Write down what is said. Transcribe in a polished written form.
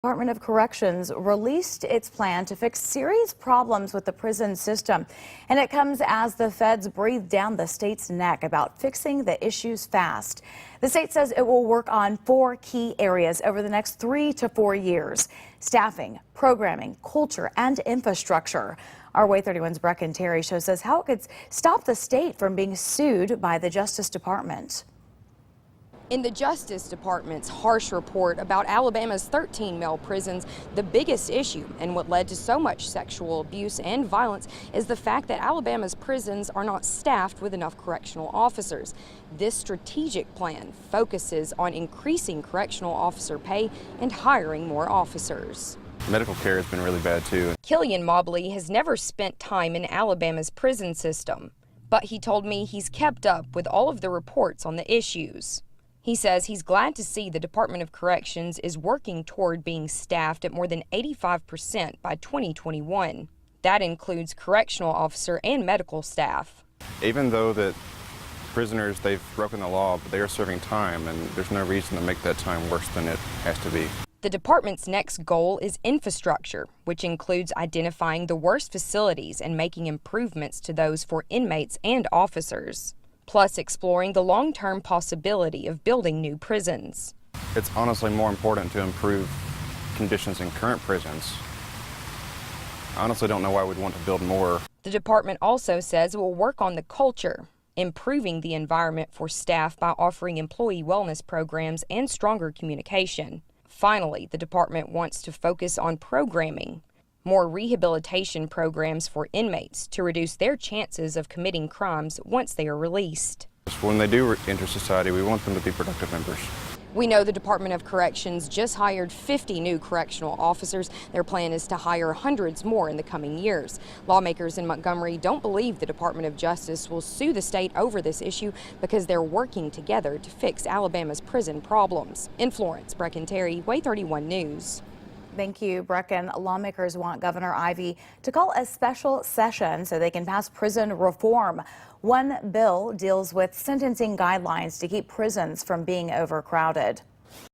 Department of Corrections released its plan to fix serious problems with the prison system. And it comes as the feds breathe down the state's neck about fixing the issues fast. The state says it will work on 4 key areas over the next 3 to 4 years: staffing, programming, culture, and infrastructure. Our Way 31's Brecken Terry shows us how it could stop the state from being sued by the Justice Department. In the Justice Department's harsh report about Alabama's 13 male prisons, the biggest issue and what led to so much sexual abuse and violence is the fact that Alabama's prisons are not staffed with enough correctional officers. This strategic plan focuses on increasing correctional officer pay and hiring more officers. Medical care has been really bad too. Killian Mobley has never spent time in Alabama's prison system, but he told me he's kept up with all of the reports on the issues. He says he's glad to see the Department of Corrections is working toward being staffed at more than 85% by 2021. That includes correctional officer and medical staff. Even though that prisoners, they've broken the law, but they are serving time, and there's no reason to make that time worse than it has to be. The department's next goal is infrastructure, which includes identifying the worst facilities and making improvements to those for inmates and officers, plus exploring the long-term possibility of building new prisons. It's honestly more important to improve conditions in current prisons. I honestly don't know why we'd want to build more. The department also says it will work on the culture, improving the environment for staff by offering employee wellness programs and stronger communication. Finally, the department wants to focus on programming, more rehabilitation programs for inmates to reduce their chances of committing crimes once they are released. When they do enter society, we want them to be productive members. We know the Department of Corrections just hired 50 new correctional officers. Their plan is to hire hundreds more in the coming years. Lawmakers in Montgomery don't believe the Department of Justice will sue the state over this issue because they're working together to fix Alabama's prison problems. In Florence, Brecken Terry, Way 31 News. Thank you, Brecken. Lawmakers want Governor Ivey to call a special session so they can pass prison reform. One bill deals with sentencing guidelines to keep prisons from being overcrowded.